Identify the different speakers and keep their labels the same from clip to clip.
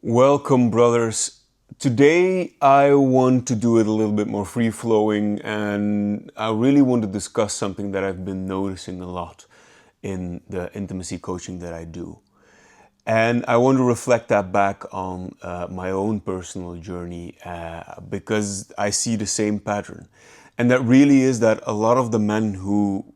Speaker 1: Welcome, brothers. Today I want to do it a little bit more free-flowing, and I really want to discuss something that I've been noticing a lot in the intimacy coaching that I do. And I want to reflect that back on my own personal journey because I see the same pattern. And that really is that a lot of the men who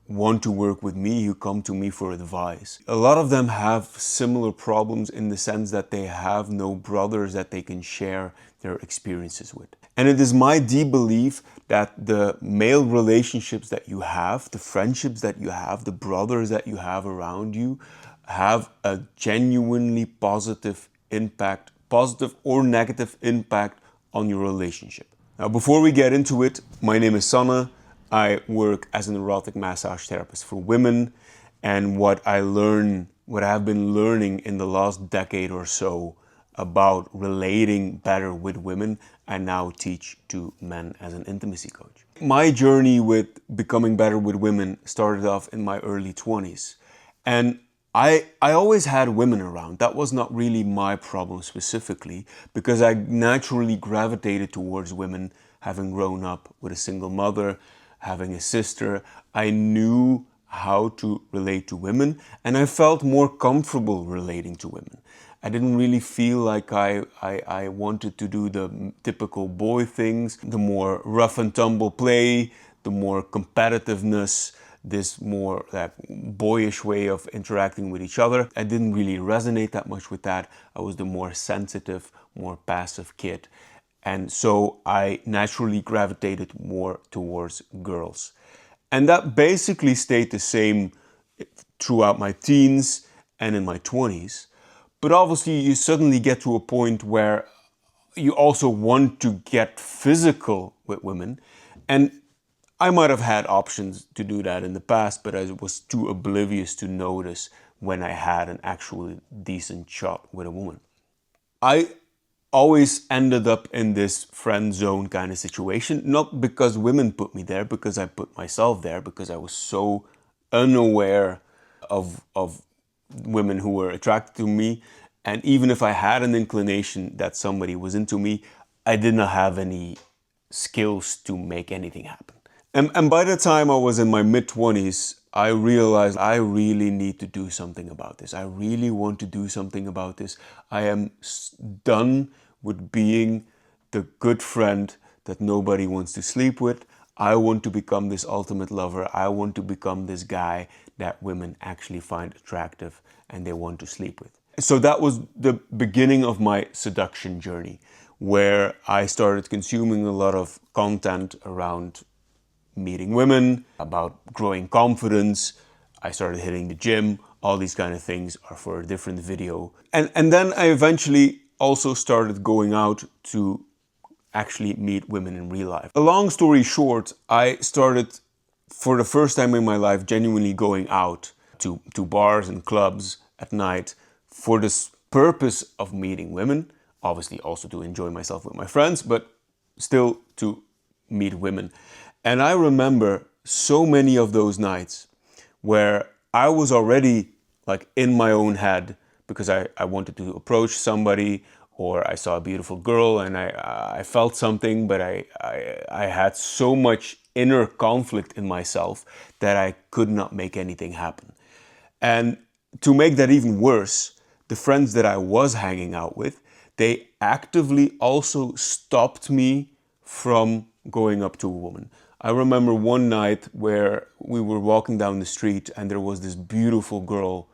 Speaker 1: want to work with me, who come to me for advice, a lot of them have similar problems in the sense that they have no brothers that they can share their experiences with. And it is my deep belief that the male relationships that you have, the friendships that you have, the brothers that you have around you, have a genuinely positive impact, positive or negative impact on your relationship. Now, before we get into it, my name is Sanne. I work as an erotic massage therapist for women, and what I've been learning in the last decade or so about relating better with women, I now teach to men as an intimacy coach. My journey with becoming better with women started off in my early 20s, and I always had women around. That was not really my problem specifically, because I naturally gravitated towards women, having grown up with a single mother, having a sister. I knew how to relate to women, and I felt more comfortable relating to women. I didn't really feel like I wanted to do the typical boy things, the more rough and tumble play, the more competitiveness, this more boyish way of interacting with each other. I didn't really resonate that much with that. I was the more sensitive, more passive kid. And so I naturally gravitated more towards girls. And that basically stayed the same throughout my teens and in my 20s. But obviously you suddenly get to a point where you also want to get physical with women. And I might have had options to do that in the past, but I was too oblivious to notice when I had an actually decent shot with a woman. I always ended up in this friend zone kind of situation, not because women put me there, because I put myself there, because I was so unaware of women who were attracted to me. And even if I had an inclination that somebody was into me, I did not have any skills to make anything happen. And by the time I was in my mid-20s, I realized I really need to do something about this. I really want to do something about this. I am done with being the good friend that nobody wants to sleep with. I want to become this ultimate lover. I want to become this guy that women actually find attractive and they want to sleep with. So that was the beginning of my seduction journey, where I started consuming a lot of content around meeting women, about growing confidence. I started hitting the gym. All these kind of things are for a different video. And then I eventually also started going out to actually meet women in real life. A long story short, I started for the first time in my life genuinely going out to bars and clubs at night for this purpose of meeting women. Obviously also to enjoy myself with my friends, but still to meet women. And I remember so many of those nights where I was already like in my own head because I wanted to approach somebody, or I saw a beautiful girl and I felt something, but I had so much inner conflict in myself that I could not make anything happen. And to make that even worse, the friends that I was hanging out with, they actively also stopped me from going up to a woman. I remember one night where we were walking down the street and there was this beautiful girl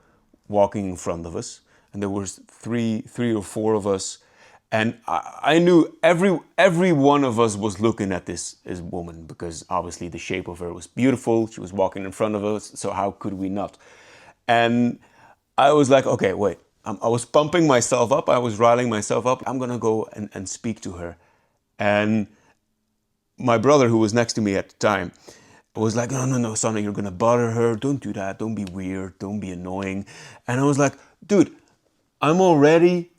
Speaker 1: walking in front of us, and there was three or four of us, and I knew every one of us was looking at this woman, because obviously the shape of her was beautiful. She was walking in front of us, so how could we not? And I was like, okay, wait. I was pumping myself up. I was riling myself up. I'm gonna go and speak to her. And my brother, who was next to me at the time, was like, no, Sonny, you're gonna bother her. Don't do that. Don't be weird. Don't be annoying. And I was like, dude, I'm already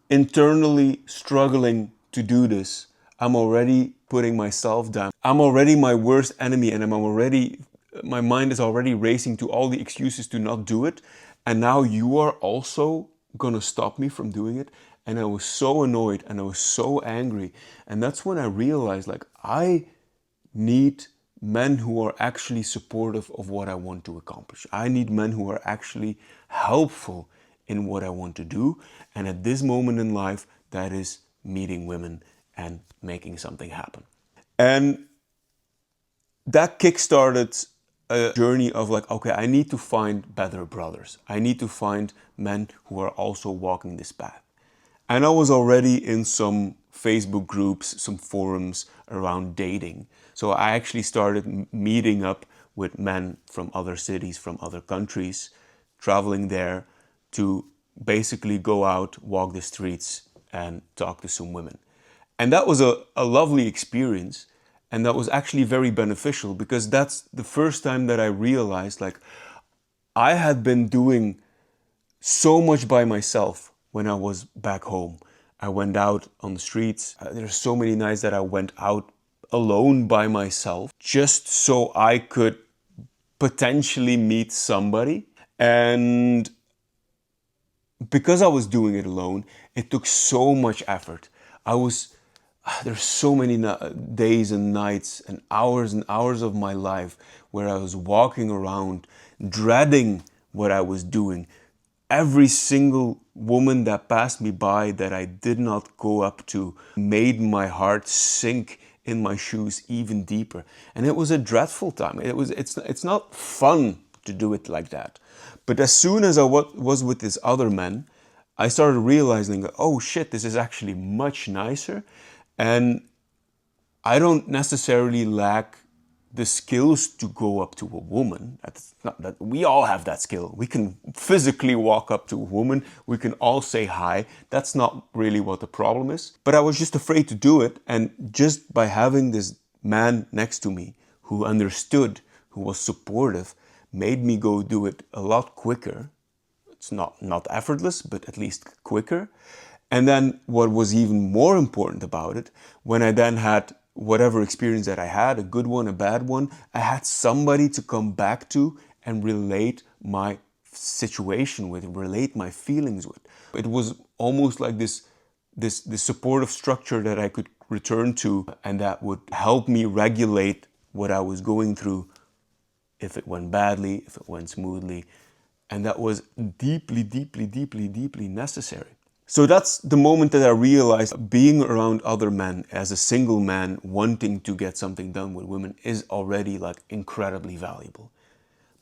Speaker 1: internally struggling to do this. I'm already putting myself down. I'm already my worst enemy, and my mind is already racing to all the excuses to not do it. And now you are also gonna stop me from doing it. and I was so annoyed and I was so angry. And that's when I realized, like, I need men who are actually supportive of what I want to accomplish. I need men who are actually helpful in what I want to do. And at this moment in life, that is meeting women and making something happen. And that kickstarted a journey of like, okay, I need to find better brothers. I need to find men who are also walking this path. And I was already in some Facebook groups, some forums around dating. So I actually started meeting up with men from other cities, from other countries, traveling there to basically go out, walk the streets, and talk to some women. And that was a lovely experience. And that was actually very beneficial because that's the first time that I realized, like, I had been doing so much by myself when I was back home. I went out on the streets. There's so many nights that I went out alone by myself just so I could potentially meet somebody. And because I was doing it alone, it took so much effort. There's so many days and nights and hours of my life where I was walking around dreading what I was doing. Every single woman that passed me by that I did not go up to made my heart sink in my shoes even deeper. And it was a dreadful time. It's not fun to do it like that. But as soon as I was with this other man, I started realizing, oh shit, this is actually much nicer. And I don't necessarily lack the skills to go up to a woman. That's not that we all have that skill. We can physically walk up to a woman. We can all say hi. That's not really what the problem is. But I was just afraid to do it. And just by having this man next to me who understood, who was supportive, made me go do it a lot quicker. It's not effortless, but at least quicker. And then what was even more important about it, when I then had whatever experience that I had, a good one, a bad one, I had somebody to come back to and relate my situation with, relate my feelings with. It was almost like this supportive structure that I could return to and that would help me regulate what I was going through, if it went badly, if it went smoothly. And that was deeply, deeply, deeply, deeply necessary. So that's the moment that I realized being around other men as a single man wanting to get something done with women is already like incredibly valuable.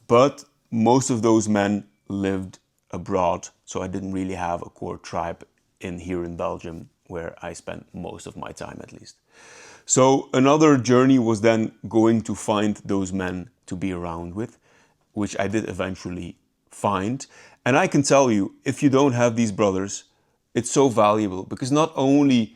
Speaker 1: But most of those men lived abroad, so I didn't really have a core tribe here in Belgium where I spent most of my time at least. So another journey was then going to find those men to be around with, which I did eventually find. And I can tell you, if you don't have these brothers, it's so valuable because not only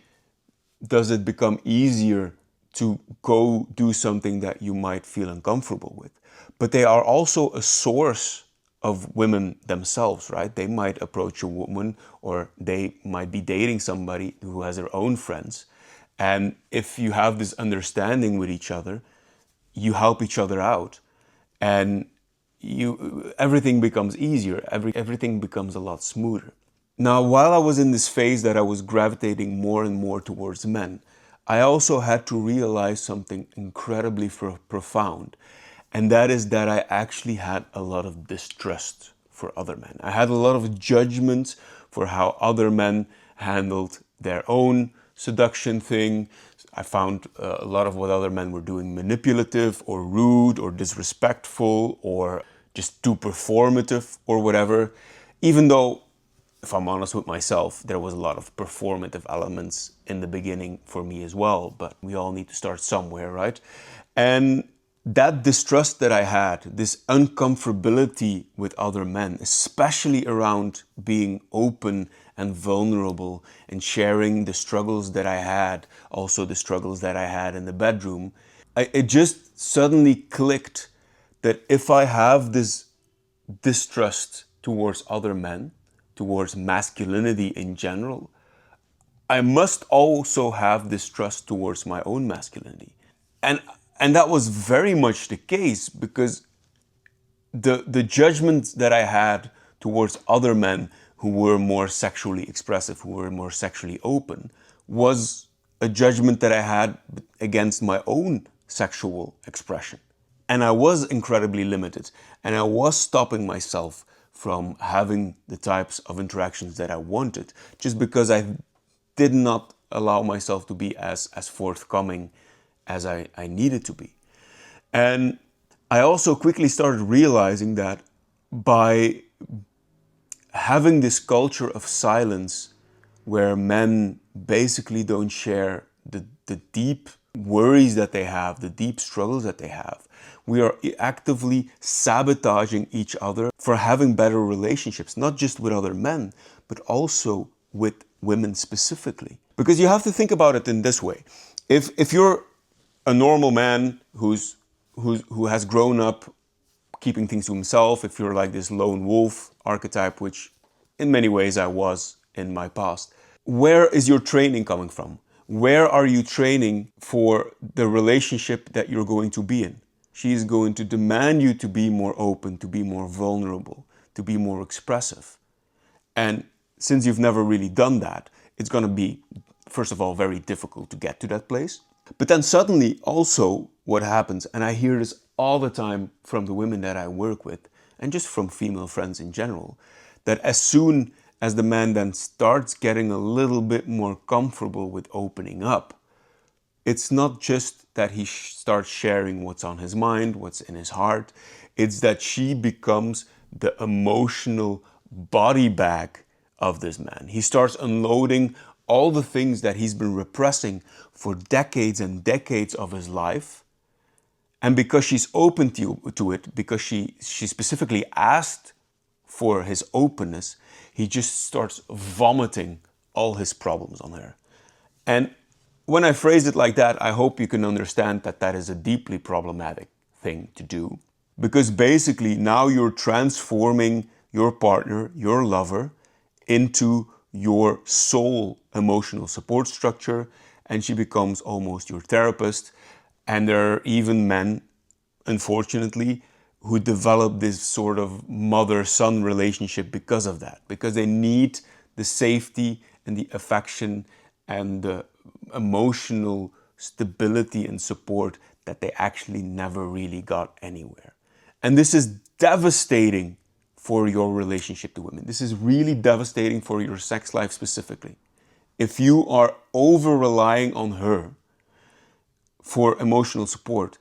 Speaker 1: does it become easier to go do something that you might feel uncomfortable with, but they are also a source of women themselves, right? They might approach a woman or they might be dating somebody who has their own friends. And if you have this understanding with each other, you help each other out and everything becomes easier. Everything becomes a lot smoother. Now, while I was in this phase that I was gravitating more and more towards men, I also had to realize something incredibly profound. And that is that I actually had a lot of distrust for other men. I had a lot of judgment for how other men handled their own seduction thing. I found a lot of what other men were doing manipulative or rude or disrespectful or just too performative or whatever. Even though, if I'm honest with myself, there was a lot of performative elements in the beginning for me as well, but we all need to start somewhere, right? And that distrust that I had, this uncomfortability with other men, especially around being open and vulnerable and sharing the struggles that I had, also the struggles that I had in the bedroom, it just suddenly clicked that if I have this distrust towards other men, towards masculinity in general, I must also have this trust towards my own masculinity. And that was very much the case because the judgment that I had towards other men who were more sexually expressive, who were more sexually open, was a judgment that I had against my own sexual expression. And I was incredibly limited, and I was stopping myself from having the types of interactions that I wanted, just because I did not allow myself to be as forthcoming as I needed to be. And I also quickly started realizing that by having this culture of silence, where men basically don't share the deep worries that they have, the deep struggles that they have, we are actively sabotaging each other for having better relationships, not just with other men, but also with women specifically. Because you have to think about it in this way. If you're a normal man who has grown up keeping things to himself, if you're like this lone wolf archetype, which in many ways I was in my past, where is your training coming from? Where are you training for the relationship that you're going to be in? She is going to demand you to be more open, to be more vulnerable, to be more expressive. And since you've never really done that, it's going to be, first of all, very difficult to get to that place. But then suddenly also what happens, and I hear this all the time from the women that I work with, and just from female friends in general, that as soon as the man then starts getting a little bit more comfortable with opening up, it's not just that he starts sharing what's on his mind, what's in his heart, it's that she becomes the emotional body bag of this man. He starts unloading all the things that he's been repressing for decades and decades of his life. And because she's open to it, because she specifically asked for his openness, he just starts vomiting all his problems on her. And when I phrase it like that, I hope you can understand that that is a deeply problematic thing to do. Because basically now you're transforming your partner, your lover, into your sole emotional support structure, and she becomes almost your therapist. And there are even men, unfortunately, who develop this sort of mother-son relationship because of that, because they need the safety and the affection and the emotional stability and support that they actually never really got anywhere. And this is devastating for your relationship to women. This is really devastating for your sex life specifically. If you are over-relying on her for emotional support,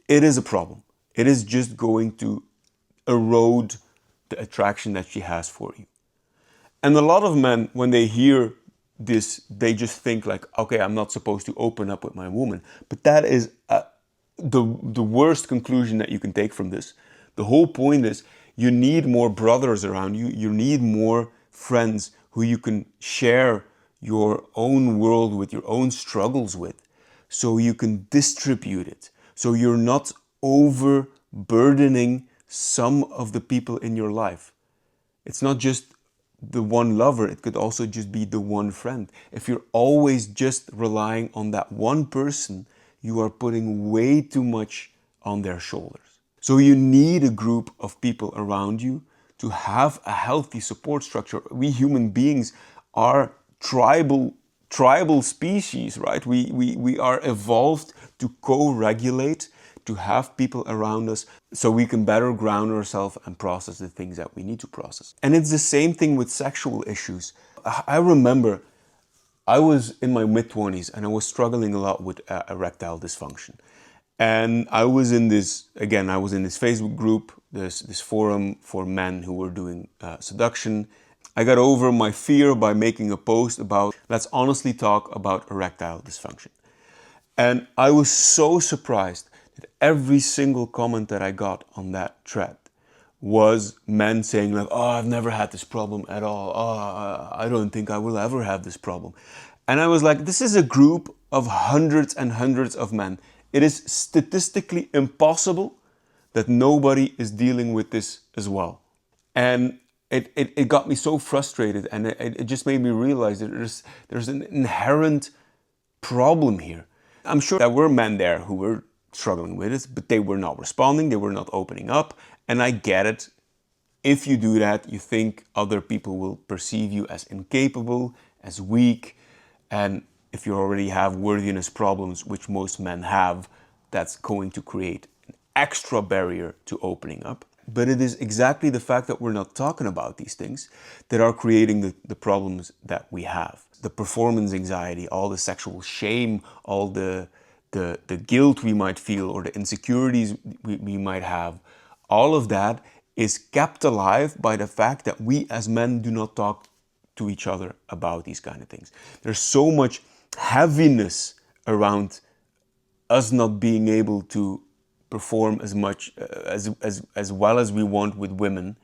Speaker 1: it is a problem. It is just going to erode the attraction that she has for you. And a lot of men, when they hear this, they just think like, okay, I'm not supposed to open up with my woman. But that is the worst conclusion that you can take from this. The whole point is you need more brothers around you. You need more friends who you can share your own world with, your own struggles with, so you can distribute it. So you're not overburdening some of the people in your life. It's not just the one lover, it could also just be the one friend. If you're always just relying on that one person, you are putting way too much on their shoulders. So you need a group of people around you to have a healthy support structure. We human beings are tribal species, right? We are evolved to co-regulate, to have people around us so we can better ground ourselves and process the things that we need to process. And it's the same thing with sexual issues. I remember I was in my mid-20s and I was struggling a lot with erectile dysfunction. And I was in this Facebook group, this forum for men who were doing seduction. I got over my fear by making a post about, let's honestly talk about erectile dysfunction. And I was so surprised that every single comment that I got on that thread was men saying like, oh, I've never had this problem at all. Oh, I don't think I will ever have this problem. And I was like, this is a group of hundreds and hundreds of men. It is statistically impossible that nobody is dealing with this as well. And it got me so frustrated, and it just made me realize that there's an inherent problem here. I'm sure there were men there who were struggling with it, but they were not responding, they were not opening up, and I get it. If you do that, you think other people will perceive you as incapable, as weak, and if you already have worthiness problems, which most men have, that's going to create an extra barrier to opening up. But it is exactly the fact that we're not talking about these things that are creating the problems that we have. The performance anxiety, all the sexual shame, all the guilt we might feel, or the insecurities we might have, all of that is kept alive by the fact that we as men do not talk to each other about these kind of things. There's so much heaviness around us not being able to perform as much as well as we want with women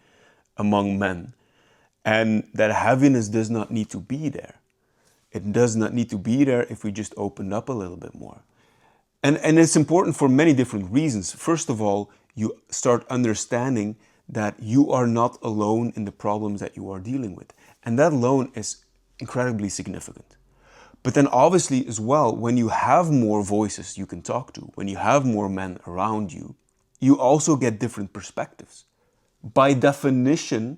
Speaker 1: among men, and that heaviness does not need to be there. It does not need to be there if we just opened up a little bit more. And it's important for many different reasons. First of all, you start understanding that you are not alone in the problems that you are dealing with. And that alone is incredibly significant. But then obviously as well, when you have more voices you can talk to, when you have more men around you, you also get different perspectives. By definition,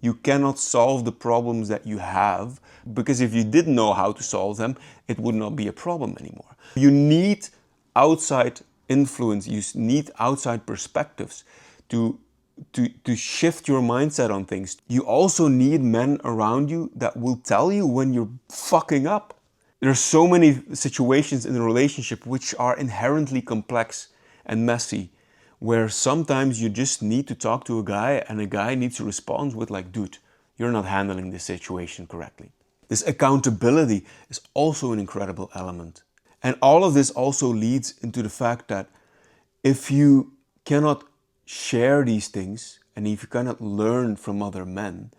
Speaker 1: you cannot solve the problems that you have, because if you didn't know how to solve them, it would not be a problem anymore. You need outside influence, you need outside perspectives to shift your mindset on things. You also need men around you that will tell you when you're fucking up. There's so many situations in a relationship which are inherently complex and messy, where sometimes you just need to talk to a guy and a guy needs to respond with like, dude, you're not handling this situation correctly. This accountability is also an incredible element. And all of this also leads into the fact that if you cannot share these things, and if you cannot learn from other men,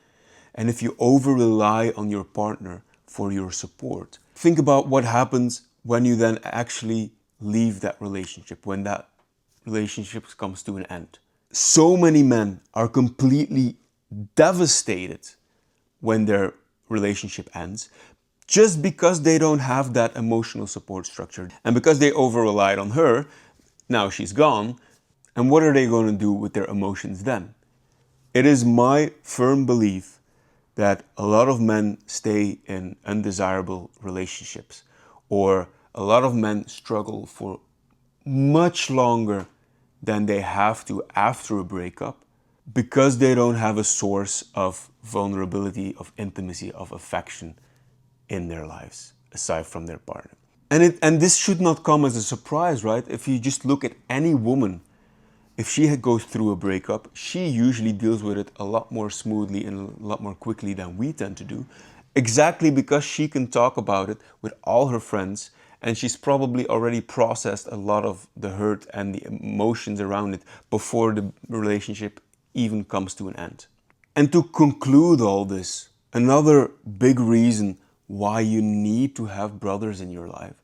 Speaker 1: and if you over-rely on your partner for your support, think about what happens when you then actually leave that relationship, when that relationship comes to an end. So many men are completely devastated when their relationship ends, just because they don't have that emotional support structure. And because they over-relied on her, now she's gone, and what are they going to do with their emotions then? It is my firm belief that a lot of men stay in undesirable relationships, or a lot of men struggle for much longer than they have to after a breakup, because they don't have a source of vulnerability, of intimacy, of affection in their lives, aside from their partner. And this should not come as a surprise, right? If you just look at any woman, if she goes through a breakup, she usually deals with it a lot more smoothly and a lot more quickly than we tend to do, exactly because she can talk about it with all her friends, and she's probably already processed a lot of the hurt and the emotions around it before the relationship even comes to an end. And to conclude all this, another big reason why you need to have brothers in your life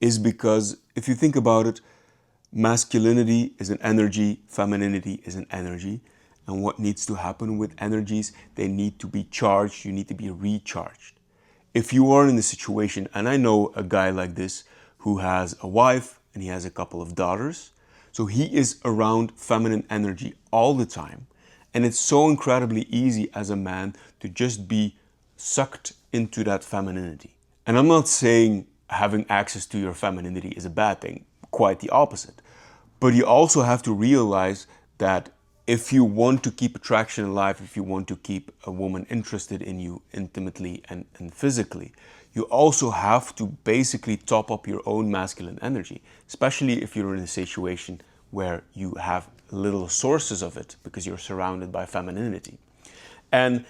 Speaker 1: is because, if you think about it, masculinity is an energy, femininity is an energy, and what needs to happen with energies, they need to be charged, you need to be recharged. If you are in a situation, and I know a guy like this who has a wife and he has a couple of daughters, so he is around feminine energy all the time, and it's so incredibly easy as a man to just be sucked into that femininity. And I'm not saying having access to your femininity is a bad thing, quite the opposite. But you also have to realize that if you want to keep attraction alive, if you want to keep a woman interested in you intimately and physically, you also have to basically top up your own masculine energy, especially if you're in a situation where you have little sources of it because you're surrounded by femininity. And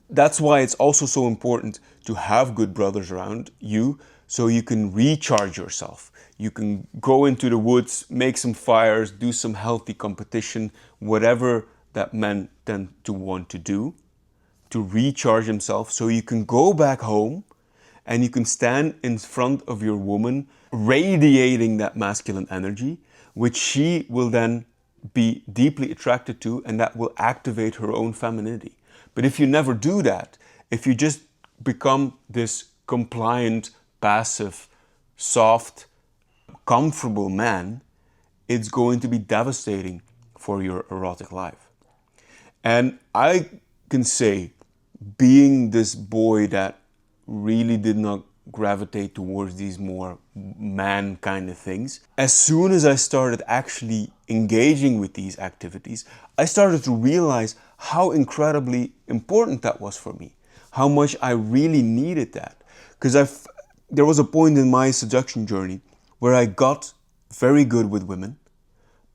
Speaker 1: that's why it's also so important to have good brothers around you, so you can recharge yourself. You can go into the woods, make some fires, do some healthy competition, whatever that men tend to want to do, to recharge himself, so you can go back home and you can stand in front of your woman radiating that masculine energy, which she will then be deeply attracted to, and that will activate her own femininity. But if you never do that, if you just become this compliant, passive, soft, comfortable man, it's going to be devastating for your erotic life. And I can say, being this boy that really did not gravitate towards these more man kind of things, as soon as I started actually engaging with these activities, I started to realize how incredibly important that was for me, how much I really needed that. Because there was a point in my seduction journey where I got very good with women,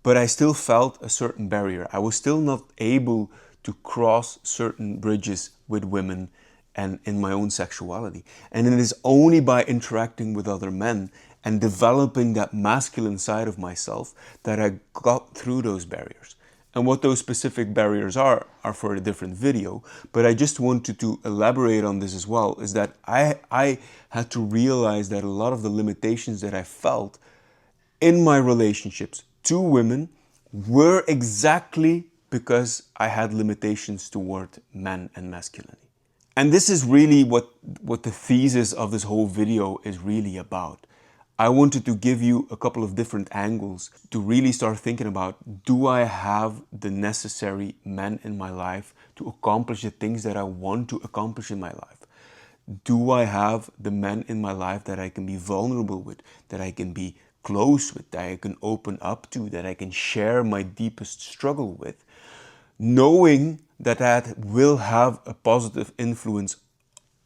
Speaker 1: but I still felt a certain barrier. I was still not able to cross certain bridges with women and in my own sexuality. And it is only by interacting with other men and developing that masculine side of myself that I got through those barriers. And what those specific barriers are for a different video. But I just wanted to elaborate on this as well, is that I had to realize that a lot of the limitations that I felt in my relationships to women were exactly because I had limitations toward men and masculinity. And this is really what the thesis of this whole video is really about. I wanted to give you a couple of different angles to really start thinking about, do I have the necessary men in my life to accomplish the things that I want to accomplish in my life? Do I have the men in my life that I can be vulnerable with, that I can be close with, that I can open up to, that I can share my deepest struggle with, knowing that that will have a positive influence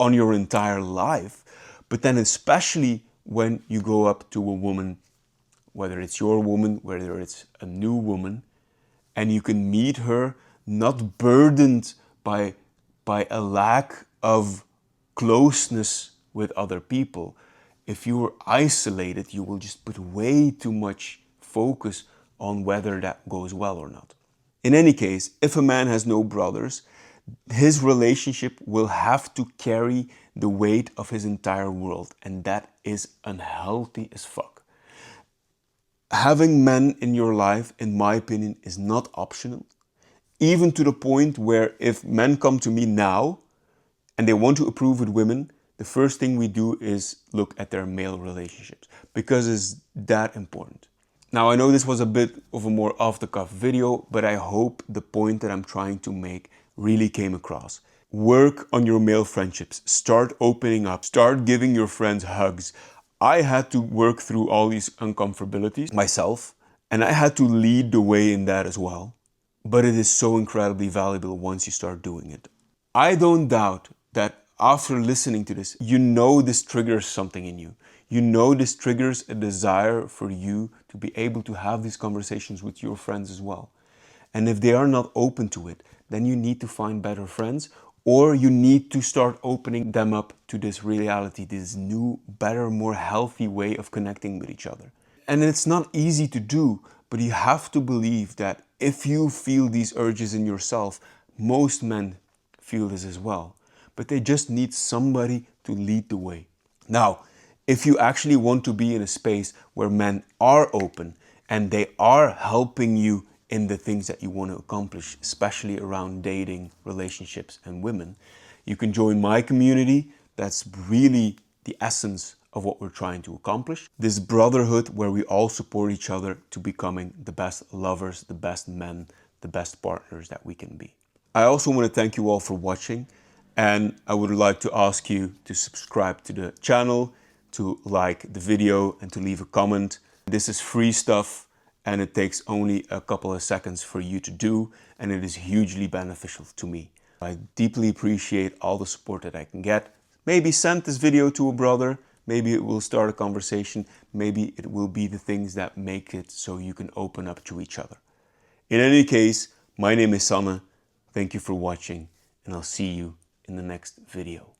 Speaker 1: on your entire life, but then especially when you go up to a woman, whether it's your woman, whether it's a new woman, and you can meet her not burdened by a lack of closeness with other people. If you're isolated, you will just put way too much focus on whether that goes well or not. In any case, if a man has no brothers, his relationship will have to carry the weight of his entire world, and that is unhealthy as fuck. Having men in your life, in my opinion, is not optional, even to the point where if men come to me now and they want to approve with women, the first thing we do is look at their male relationships, because it's that important. Now, I know this was a bit of a more off-the-cuff video, but I hope the point that I'm trying to make really came across. Work on your male friendships. Start opening up. Start giving your friends hugs. I had to work through all these uncomfortabilities myself, and I had to lead the way in that as well. But it is so incredibly valuable once you start doing it. I don't doubt that after listening to this, you know this triggers something in you. You know this triggers a desire for you to be able to have these conversations with your friends as well. And if they are not open to it, then you need to find better friends, or you need to start opening them up to this reality, this new, better, more healthy way of connecting with each other. And it's not easy to do, but you have to believe that if you feel these urges in yourself, most men feel this as well. But they just need somebody to lead the way. Now, if you actually want to be in a space where men are open and they are helping you in the things that you want to accomplish, especially around dating, relationships, and women, you can join my community. That's really the essence of what we're trying to accomplish. This brotherhood where we all support each other to becoming the best lovers, the best men, the best partners that we can be. I also want to thank you all for watching, and I would like to ask you to subscribe to the channel, to like the video, and to leave a comment. This is free stuff, and it takes only a couple of seconds for you to do, and it is hugely beneficial to me. I deeply appreciate all the support that I can get. Maybe send this video to a brother, maybe it will start a conversation, maybe it will be the things that make it so you can open up to each other. In any case, my name is Sanne. Thank you for watching, and I'll see you in the next video.